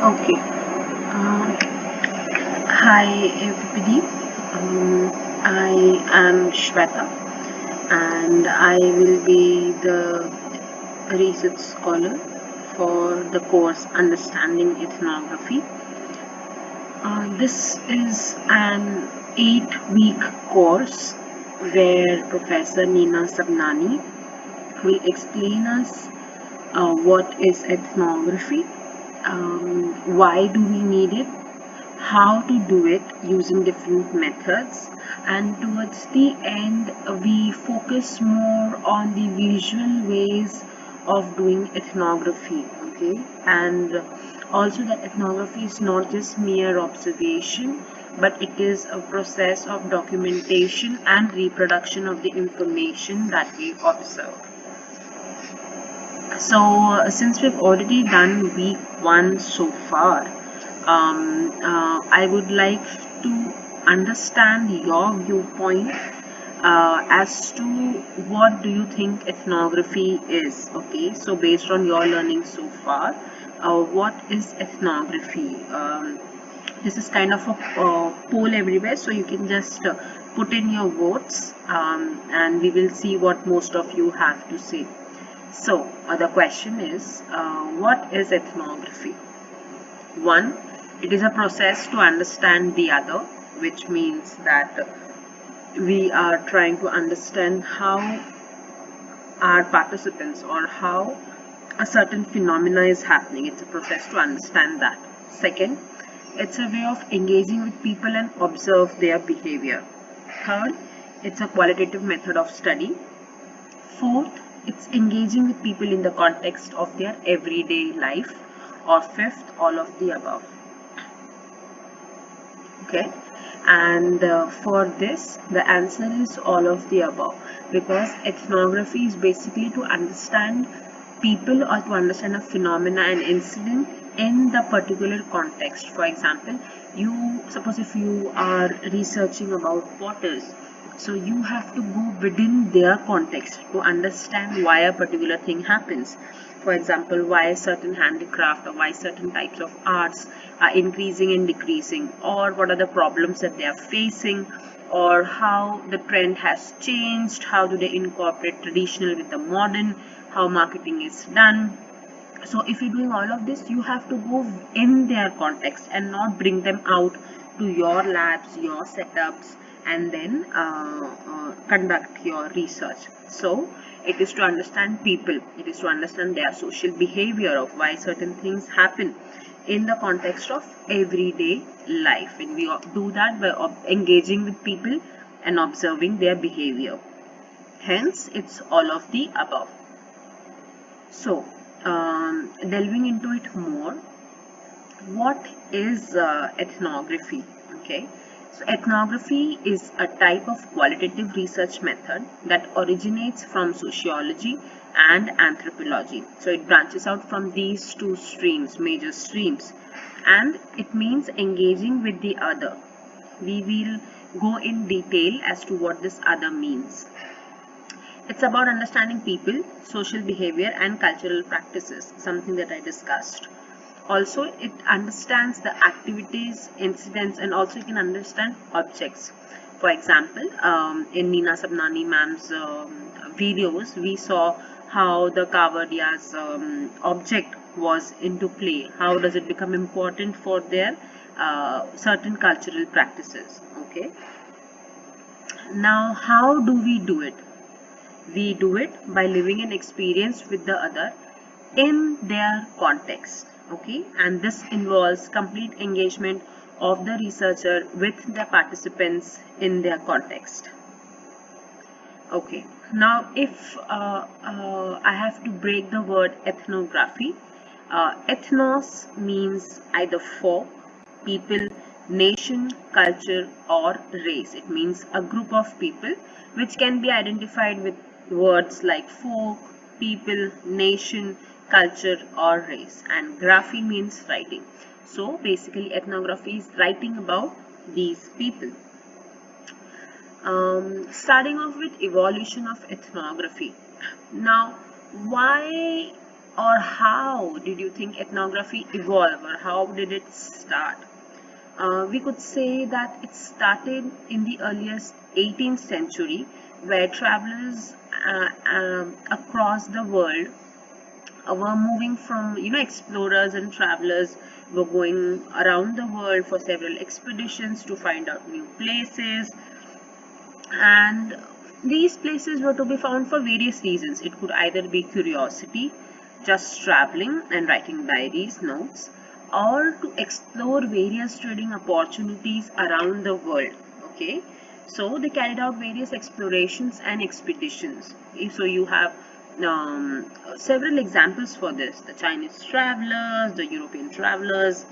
Okay. Hi everybody. I am Shweta and I will be the research scholar for the course Understanding Ethnography. This is an 8-week course where Professor Neena Sabnani will explain us what is ethnography, why do we need it, how to do it using different methods, and towards the end we focus more on the visual ways of doing ethnography. Okay, and also that ethnography is not just mere observation, but it is a process of documentation and reproduction of the information that we observe. So, since we've already done week one so far, I would like to understand your viewpoint as to what do you think ethnography is. Okay, so based on your learning so far, what is ethnography? This is kind of a poll everywhere, so you can just put in your votes, and we will see what most of you have to say. So, the question is, what is ethnography? One, it is a process to understand the other, which means that we are trying to understand how our participants or how a certain phenomena is happening. It's a process to understand that. Second, it's a way of engaging with people and observe their behavior. Third, it's a qualitative method of study. Fourth, it's engaging with people in the context of their everyday life. Or fifth, all of the above. Okay, and for this, the answer is all of the above, because ethnography is basically to understand people or to understand a phenomena, an incident in the particular context. For example, you suppose if you are researching about potters, so you have to go within their context to understand why a particular thing happens. For example, why certain handicraft or why certain types of arts are increasing and decreasing, or what are the problems that they are facing, or how the trend has changed, how do they incorporate traditional with the modern, how marketing is done. So if you're doing all of this, you have to go in their context and not bring them out to your labs, your setups, and then conduct your research. So it is to understand people, it is to understand their social behavior of why certain things happen in the context of everyday life, and we do that by engaging with people and observing their behavior. Hence it's all of the above. So, delving into it more, what is ethnography? Okay, so ethnography is a type of qualitative research method that originates from sociology and anthropology. So it branches out from these two streams, major streams, and it means engaging with the other. We will go in detail as to what this other means. It's about understanding people, social behavior, and cultural practices, something that I discussed. Also, it understands the activities, incidents, and also you can understand objects. For example, in Neena Sabnani ma'am's videos, we saw how the Kavardiya's object was into play. How does it become important for their certain cultural practices? Okay. Now, how do we do it? We do it by living an experience with the other in their context. Okay, and this involves complete engagement of the researcher with the participants in their context. Okay, now if I have to break the word ethnography, ethnos means either for, people, nation, culture, or race. It means a group of people which can be identified with words like folk, people, nation, culture, or race. And graphy means writing. So basically, ethnography is writing about these people. Starting off with evolution of ethnography. Now, why or how did you think ethnography evolve, or how did it start? We could say that it started in the earliest 18th century, where travelers across the world were moving from, explorers and travelers were going around the world for several expeditions to find out new places, and these places were to be found for various reasons. It could either be curiosity, just traveling and writing diaries, notes, or to explore various trading opportunities around the world. Okay, so they carried out various explorations and expeditions. So you have several examples for this: the Chinese travelers, the European travelers.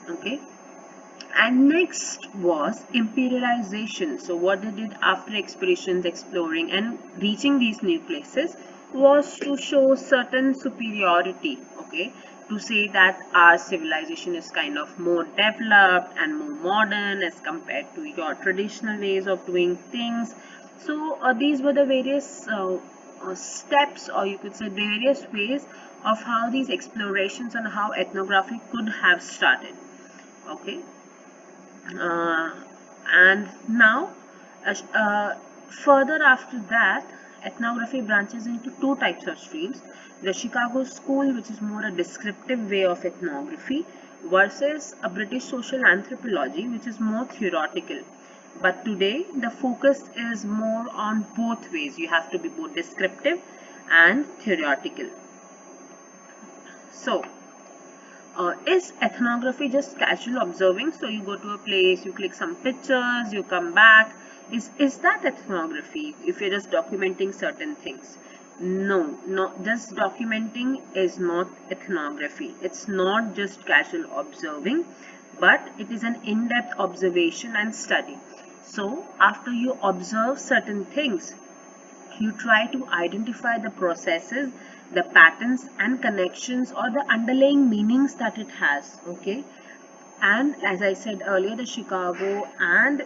Okay, and next was imperialization. So what they did after expeditions, exploring and reaching these new places was to show certain superiority. Okay, to say that our civilization is kind of more developed and more modern as compared to your traditional ways of doing things. So these were the various steps, or you could say various ways of how these explorations and how ethnography could have started. Okay, uh, and now further after that, ethnography branches into two types of streams: the Chicago school, which is more a descriptive way of ethnography, versus a British social anthropology, which is more theoretical. But today the focus is more on both ways. You have to be both descriptive and theoretical. So is ethnography just casual observing? So you go to a place, you click some pictures, you come back. Is that ethnography if you're just documenting certain things? No, just documenting is not ethnography. It's not just casual observing, but it is an in-depth observation and study. So after you observe certain things, you try to identify the processes, the patterns and connections, or the underlying meanings that it has. Okay, and as I said earlier, the Chicago and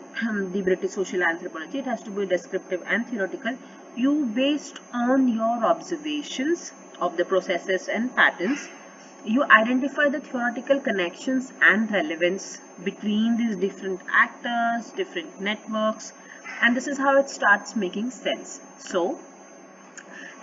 the British social anthropology, it has to be descriptive and theoretical. You, based on your observations of the processes and patterns, you identify the theoretical connections and relevance between these different actors, different networks, and this is how it starts making sense. So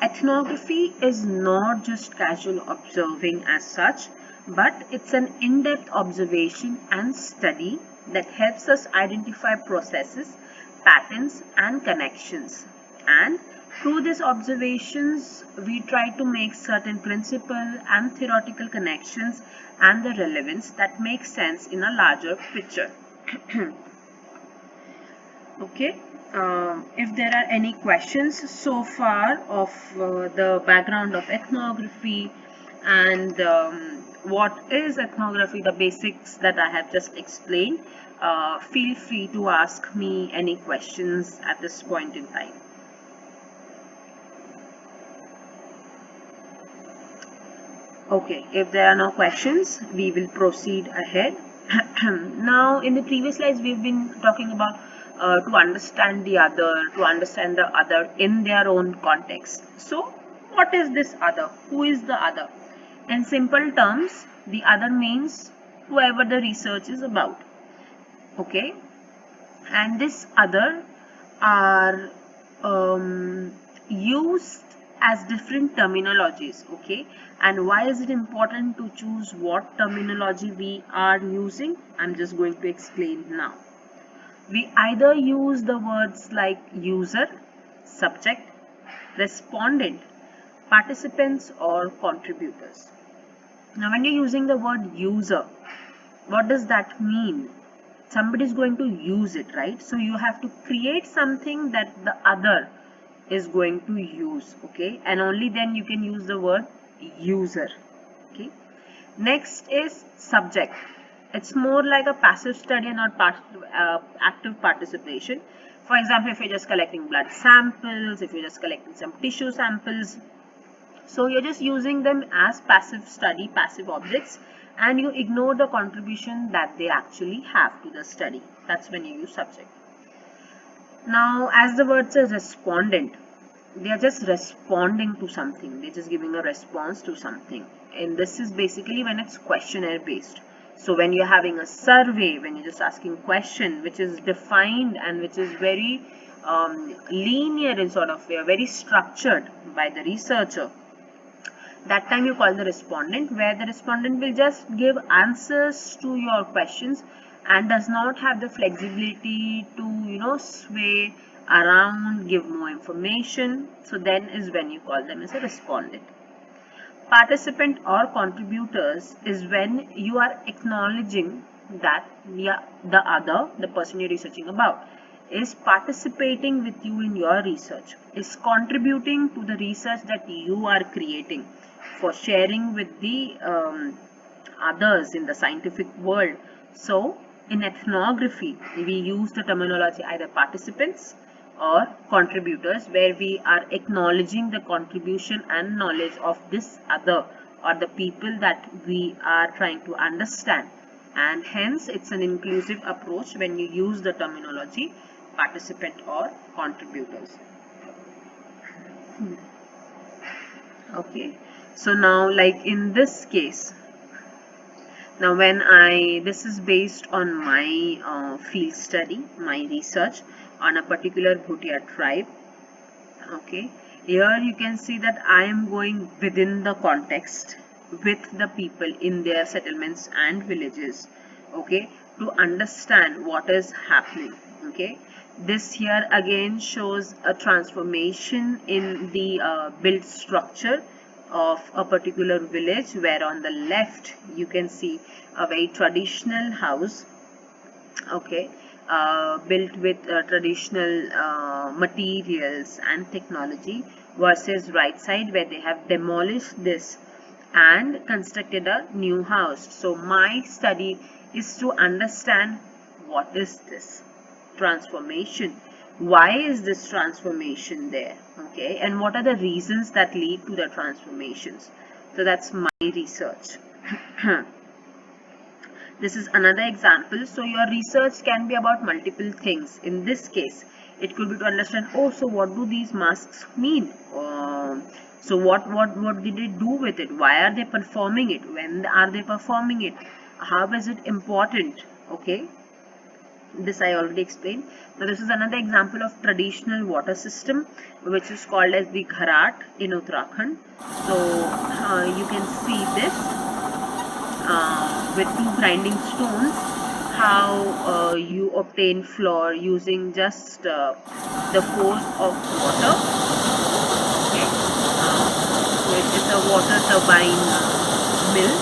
ethnography is not just casual observing as such, but it's an in-depth observation and study that helps us identify processes, patterns, and connections. And through these observations, we try to make certain principal and theoretical connections and the relevance that makes sense in a larger picture. Okay, if there are any questions so far of the background of ethnography and what is ethnography, the basics that I have just explained, feel free to ask me any questions at this point in time. Okay, if there are no questions, we will proceed ahead. Now, in the previous slides, we've been talking about to understand the other, to understand the other in their own context. So, what is this other? Who is the other? In simple terms, the other means whoever the research is about. Okay, and this other are used as different terminologies. Okay, and why is it important to choose what terminology we are using? I'm just going to explain now. We either use the words like user, subject, respondent, participants, or contributors. Now when you're using the word user, what does that mean? Somebody is going to use it, right? So you have to create something that the other is going to use. Okay, and only then you can use the word user. Okay, next is subject. It's more like a passive study and not active participation. For example, if you're just collecting blood samples, if you're just collecting some tissue samples, so you're just using them as passive study, passive objects, and you ignore the contribution that they actually have to the study. That's when you use subject. Now, as the word says, respondent. they are just responding to something, they're just giving a response to something. And this is basically when it's questionnaire based. So when you're having a survey, when you're just asking question which is defined and which is very linear in sort of way, very structured by the researcher, that time you call the respondent, where the respondent will just give answers to your questions and does not have the flexibility to, sway around, give more information. So then is when you call them as a respondent. Participant or contributors is when you are acknowledging that the person you're researching about, is participating with you in your research, is contributing to the research that you are creating for sharing with the others in the scientific world. So in ethnography, we use the terminology either participants or contributors, where we are acknowledging the contribution and knowledge of this other or the people that we are trying to understand, and hence it's an inclusive approach when you use the terminology participant or contributors. Okay, so now like in this case, now when this is based on my field study, my research on a particular Bhutia tribe. Okay, here you can see that I am going within the context with the people in their settlements and villages, okay, to understand what is happening. Okay, this here again shows a transformation in the built structure of a particular village, where on the left you can see a very traditional house, okay, built with traditional materials and technology, versus right side where they have demolished this and constructed a new house. So my study is to understand what is this transformation, why is this transformation there, okay, and what are the reasons that lead to the transformations. So that's my research. This is another example. So your research can be about multiple things. In this case, it could be to understand, oh, so what do these masks mean? So what did they do with it? Why are they performing it? When are they performing it? How is it important? Okay, this I already explained. Now this is another example of traditional water system, which is called as the Gharat in Uttarakhand. So you can see this with two grinding stones, how you obtain flour using just the force of water. Okay, so it is a water turbine mill.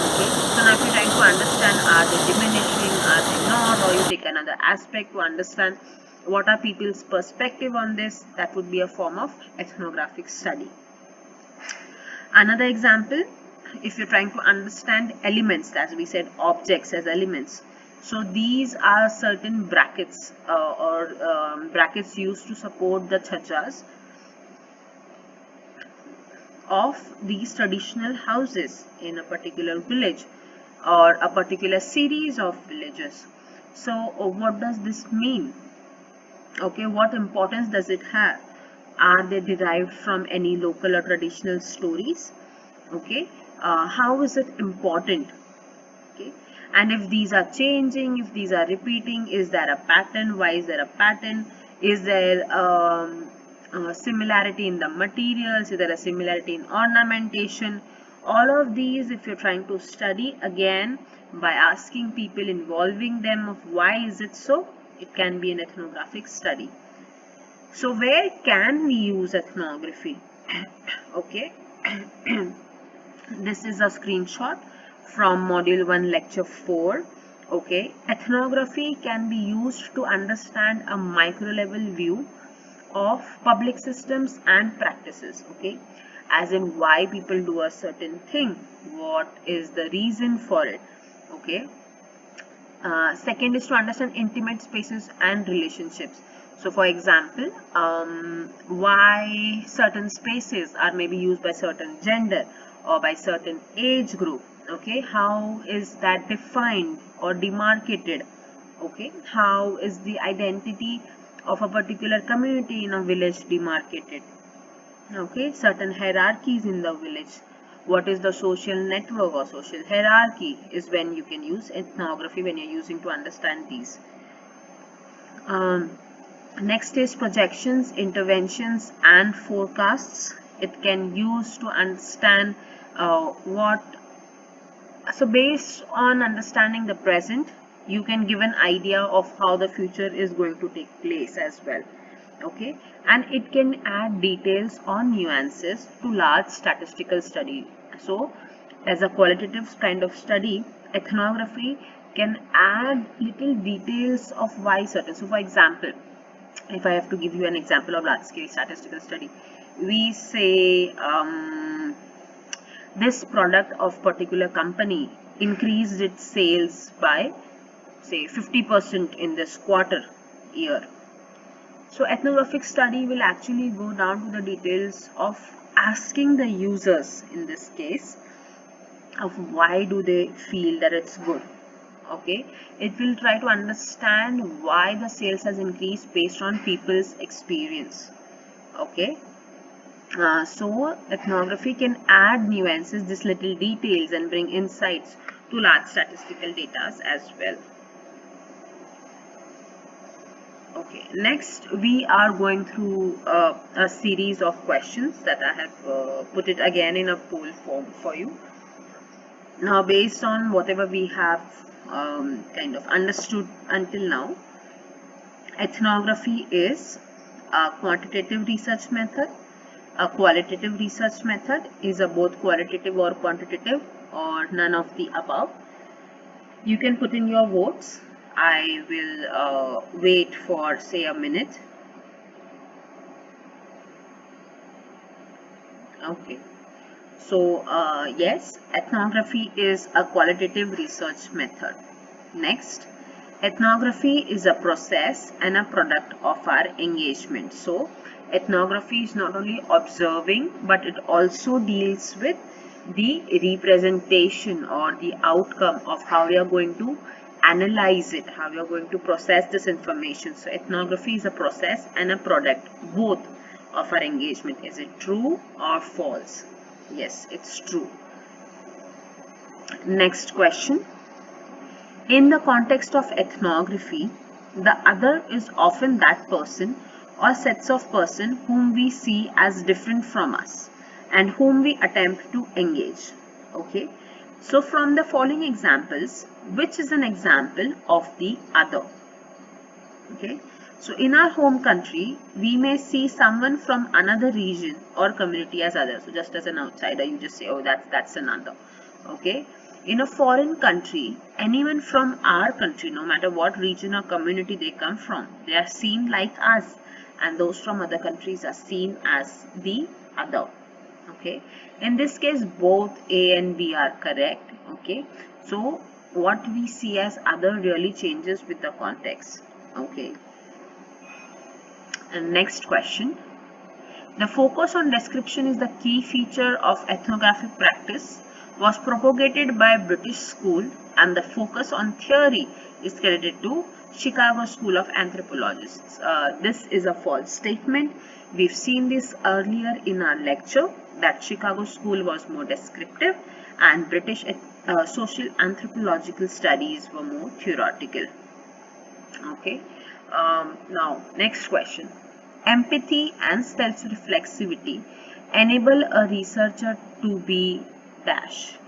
Okay, so now if you're trying to understand, are they diminishing, are they not, or you take another aspect to understand what are people's perspective on this, that would be a form of ethnographic study. Another example, if you're trying to understand elements, as we said, objects as elements. So these are certain brackets or brackets used to support the chhachas of these traditional houses in a particular village or a particular series of villages. So what does this mean? Okay, what importance does it have? Are they derived from any local or traditional stories? Okay, how is it important? Okay, and if these are changing, if these are repeating, is there a pattern? Why is there a pattern? Is there similarity in the materials? Is there a similarity in ornamentation? All of these, if you're trying to study, again by asking people, involving them of why is it so, it can be an ethnographic study. So where can we use ethnography? Okay. This is a screenshot from module 1 lecture 4. Okay, ethnography can be used to understand a micro level view of public systems and practices. Okay, as in why people do a certain thing, what is the reason for it. Okay, second is to understand intimate spaces and relationships. So for example, why certain spaces are maybe used by certain gender or by certain age group. Okay, how is that defined or demarcated? Okay, how is the identity of a particular community in a village demarcated. Okay, certain hierarchies in the village. What is the social network or social hierarchy is when you can use ethnography, when you're using to understand these. Next is projections, interventions, and forecasts. It can use to understand what. So based on understanding the present, you can give an idea of how the future is going to take place as well. Okay, and it can add details on nuances to large statistical study. So as a qualitative kind of study, ethnography can add little details of why certain. So for example, if I have to give you an example of large scale statistical study, we say this product of particular company increased its sales by say 50% in this quarter year. So ethnographic study will actually go down to the details of asking the users in this case of why do they feel that it's good. Okay, it will try to understand why the sales has increased based on people's experience. Okay, so ethnography can add nuances, these little details, and bring insights to large statistical data as well. Okay, next we are going through a series of questions that I have put it again in a poll form for you. Now based on whatever we have kind of understood until now, ethnography is a quantitative research method. A qualitative research method is a both qualitative or quantitative or none of the above. You can put in your votes. I will wait for say a minute. Okay. So yes, ethnography is a qualitative research method. Next, ethnography is a process and a product of our engagement. So ethnography is not only observing, but it also deals with the representation or the outcome of how we are going to analyze it, how we are going to process this information. So ethnography is a process and a product both of our engagement. Is it true or false? Yes, it's true. Next question. In the context of ethnography, the other is often that person or sets of person whom we see as different from us and whom we attempt to engage. Okay. So from the following examples, which is an example of the other? Okay. So in our home country, we may see someone from another region or community as other. So just as an outsider, you just say, oh, that's another. Okay. In a foreign country, anyone from our country, no matter what region or community they come from, they are seen like us, and those from other countries are seen as the other. Okay. In this case, both A and B are correct. Okay. So what we see as other really changes with the context. Okay. And next question. The focus on description is the key feature of ethnographic practice, was propagated by British school, and the focus on theory is credited to Chicago School of Anthropologists. This is a false statement. We've seen this earlier in our lecture that Chicago School was more descriptive and British social anthropological studies were more theoretical. Okay. Now, next question. Empathy and self-reflexivity enable a researcher to be dash,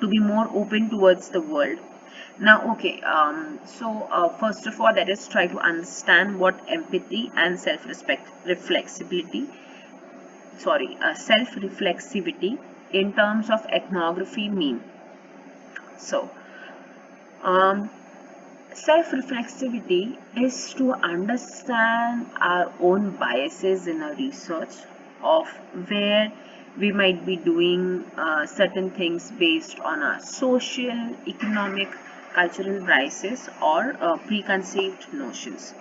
to be more open towards the world. Now, okay, first of all, let us try to understand what empathy and self-reflexivity in terms of ethnography mean. So, self-reflexivity is to understand our own biases in our research of where we might be doing certain things based on our social, economic, cultural biases or preconceived notions.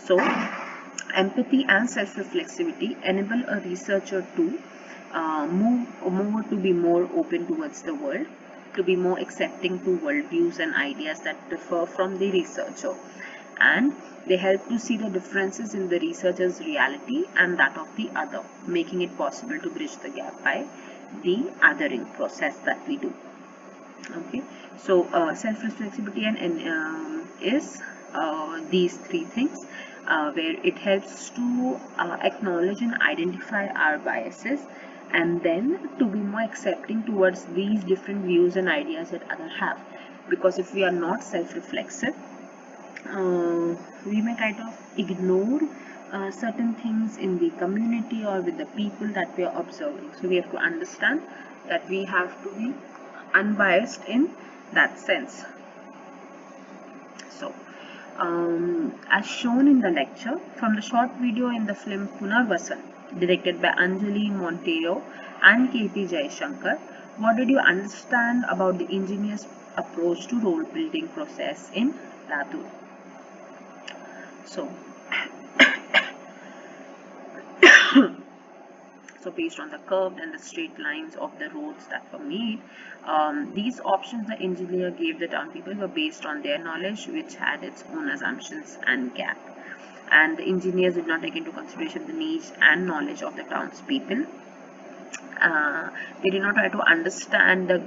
So, empathy and self-reflexivity enable a researcher to move to be more open towards the world, to be more accepting to worldviews and ideas that differ from the researcher. and they help to see the differences in the researcher's reality and that of the other, making it possible to bridge the gap by the othering process that we do. Okay, so self-reflexivity and is these three things, where it helps to acknowledge and identify our biases, and then to be more accepting towards these different views and ideas that others have. Because if we are not self-reflexive, we may kind of ignore certain things in the community or with the people that we are observing. So we have to understand that we have to be unbiased in that sense. So as shown in the lecture, from the short video in the film Punarvasan, directed by Anjali Monteiro and KP Jayashankar, what did you understand about the ingenious approach to role building process in Latur? So, so based on the curved and the straight lines of the roads that were made, these options the engineer gave the town people were based on their knowledge, which had its own assumptions and gap. And the engineers did not take into consideration the needs and knowledge of the townspeople. They did not try to understand the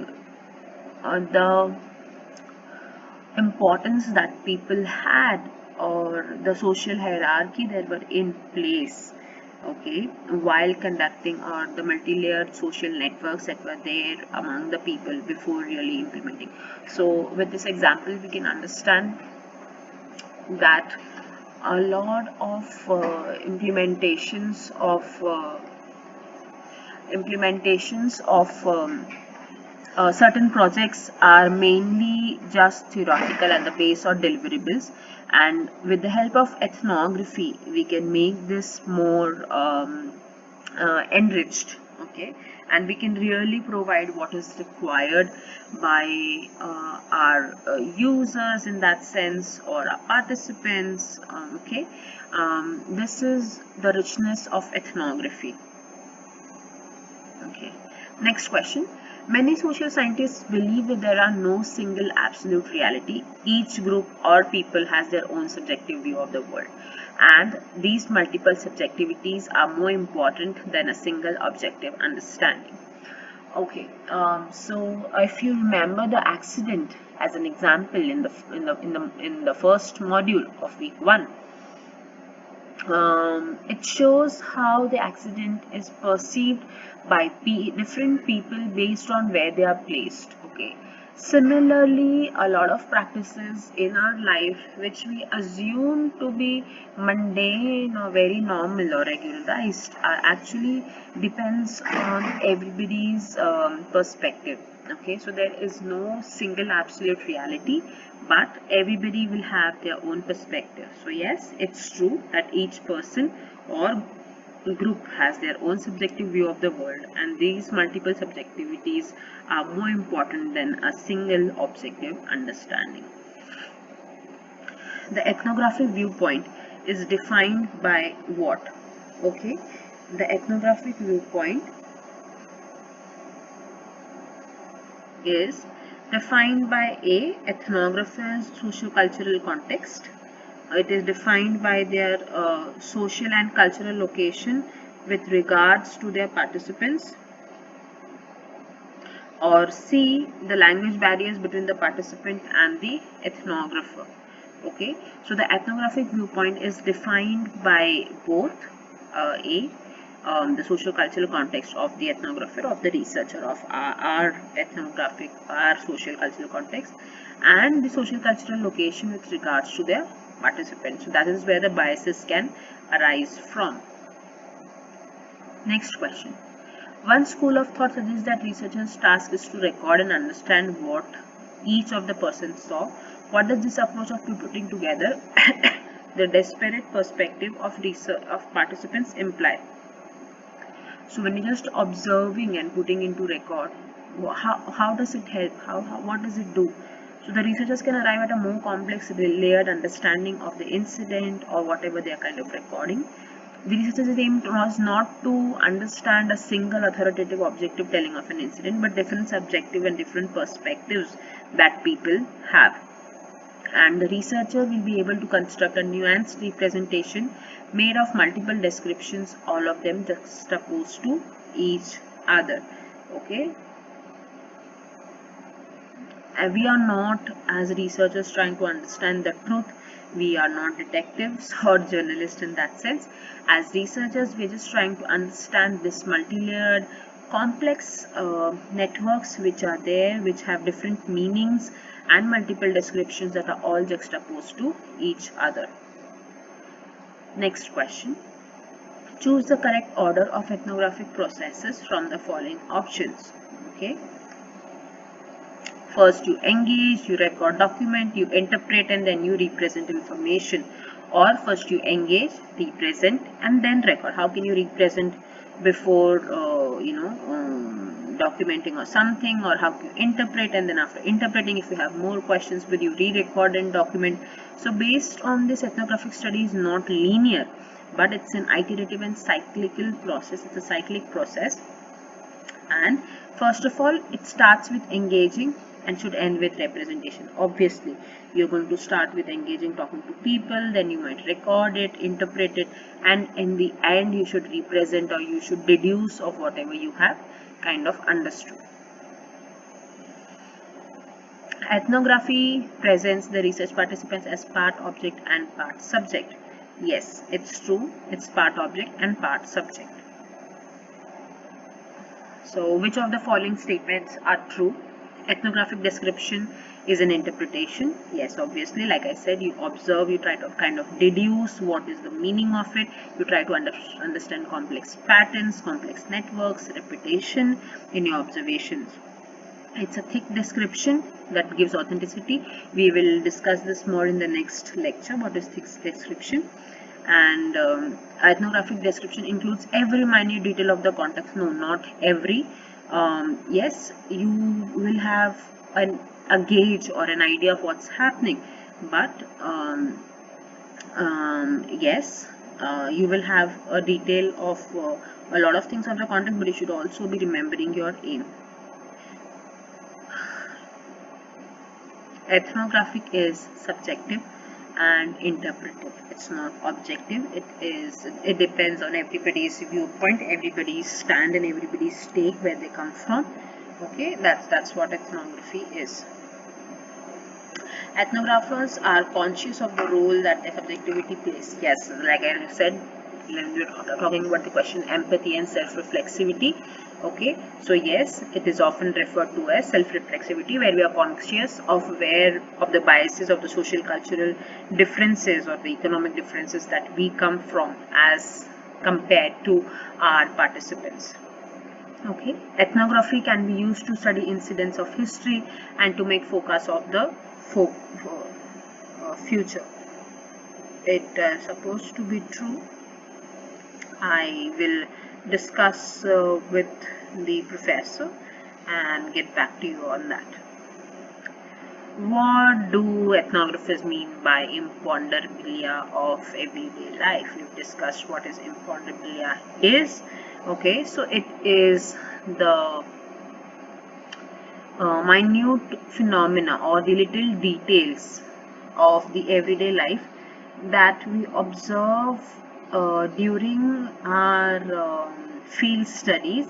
importance that people had or the social hierarchy that were in place, okay, while conducting, or the multi-layered social networks that were there among the people before really implementing. So with this example we can understand that a lot of implementations of certain projects are mainly just theoretical at the base or deliverables, and with the help of ethnography we can make this more enriched, okay, and we can really provide what is required by our users in that sense, or our participants, okay. This is the richness of ethnography. Okay, next question. Many social scientists believe that there are no single absolute reality. Each group or people has their own subjective view of the world, and these multiple subjectivities are more important than a single objective understanding. Okay, so if you remember the accident as an example in the first module of week 1, it shows how the accident is perceived by different people based on where they are placed, okay. Similarly, a lot of practices in our life which we assume to be mundane or very normal or regularized actually depends on everybody's perspective, okay. So there is no single absolute reality, but everybody will have their own perspective. So yes, it's true that each person or group has their own subjective view of the world, and these multiple subjectivities are more important than a single objective understanding. The ethnographic viewpoint is defined by what? Okay, the ethnographic viewpoint is defined by a ethnographer's socio-cultural context. It is defined by their social and cultural location with regards to their participants. Or C, the language barriers between the participant and the ethnographer. Okay, so the ethnographic viewpoint is defined by both the socio-cultural context of the ethnographer, of the researcher, of our ethnographic, our social cultural context, and the social cultural location with regards to their participants. So that is where the biases can arise from. Next question. One school of thought suggests that researchers' task is to record and understand what each of the persons saw. What does this approach of putting together the disparate perspective of participants imply? So when you're just observing and putting into record, how does it help? What does it do? So the researchers can arrive at a more complex, layered understanding of the incident or whatever they are kind of recording. The researchers' aim was not to understand a single authoritative objective telling of an incident, but different subjective and different perspectives that people have. and the researcher will be able to construct a nuanced representation made of multiple descriptions, all of them juxtaposed to each other. Okay, we are not, as researchers, trying to understand the truth. We are not detectives or journalists in that sense. As researchers, we're just trying to understand this multi-layered complex networks which are there, which have different meanings and multiple descriptions that are all juxtaposed to each other. Next question. Choose the correct order of ethnographic processes from the following options. Okay. First you engage, you record, document, you interpret, and then you represent information. Or first you engage, represent, and then record. How can you represent before documenting or something? Or how can you interpret, and then after interpreting, if you have more questions, will you re-record and document? So based on this, ethnographic study is not linear, but it's an iterative and cyclical process. It's a cyclic process. And first of all, it starts with engaging and should end with representation. Obviously, you're going to start with engaging, talking to people, then you might record it, interpret it, and in the end you should represent, or you should deduce of whatever you have kind of understood. Ethnography presents the research participants as part object and part subject. Yes, it's true, it's part object and part subject. So which of the following statements are true? Ethnographic description is an interpretation. Yes, obviously, like I said, you observe, you try to kind of deduce what is the meaning of it. You try to understand complex patterns, complex networks, repetition in your observations. It's a thick description that gives authenticity. We will discuss this more in the next lecture. What is thick description? And ethnographic description includes every minute detail of the context. No, not every. Yes, you will have a gauge or an idea of what's happening, but yes, you will have a detail of a lot of things of the context, but you should also be remembering your aim. Ethnographic is subjective and interpretive. It's not objective. It depends on everybody's viewpoint, everybody's stand, and everybody's take, where they come from. Okay, that's what ethnography is. Ethnographers are conscious of the role that their subjectivity plays. Yes, like I said when we were talking about the question empathy and self-reflexivity. Okay, so yes, it is often referred to as self-reflexivity, where we are conscious of the biases, of the social cultural differences or the economic differences that we come from as compared to our participants. Okay, ethnography can be used to study incidents of history and to make focus of the future. It is supposed to be true. I will discuss with the professor and get back to you on that. What do ethnographers mean by imponderabilia of everyday life? We've discussed what is imponderabilia is. Okay, so it is the minute phenomena or the little details of the everyday life that we observe during our field studies,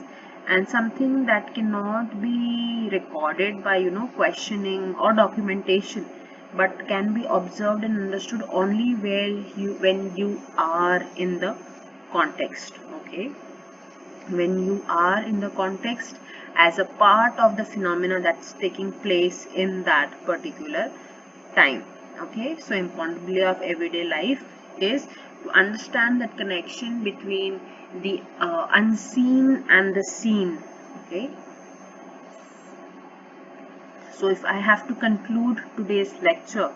and something that cannot be recorded by questioning or documentation, but can be observed and understood only when you are in the context. Okay, when you are in the context as a part of the phenomena that's taking place in that particular time. Okay, so imponderability of everyday life is to understand that connection between the unseen and the seen. Okay, so if I have to conclude today's lecture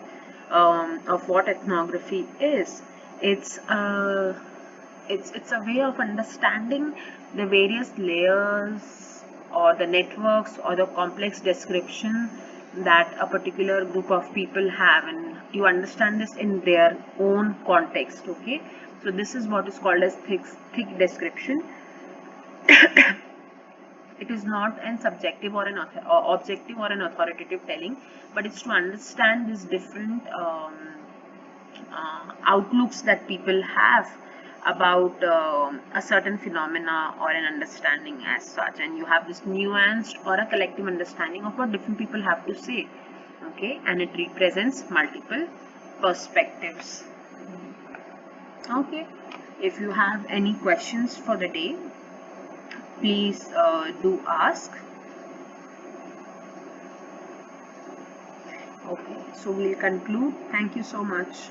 of what ethnography is, it's a way of understanding the various layers or the networks or the complex description that a particular group of people have, and you understand this in their own context. Okay, so this is what is called as thick description. It is not an subjective or an objective or an authoritative telling, but it's to understand these different outlooks that people have about a certain phenomena or an understanding as such, and you have this nuanced or a collective understanding of what different people have to say. Okay, and it represents multiple perspectives. Okay, if you have any questions for the day, please do ask. Okay, so we'll conclude. Thank you so much.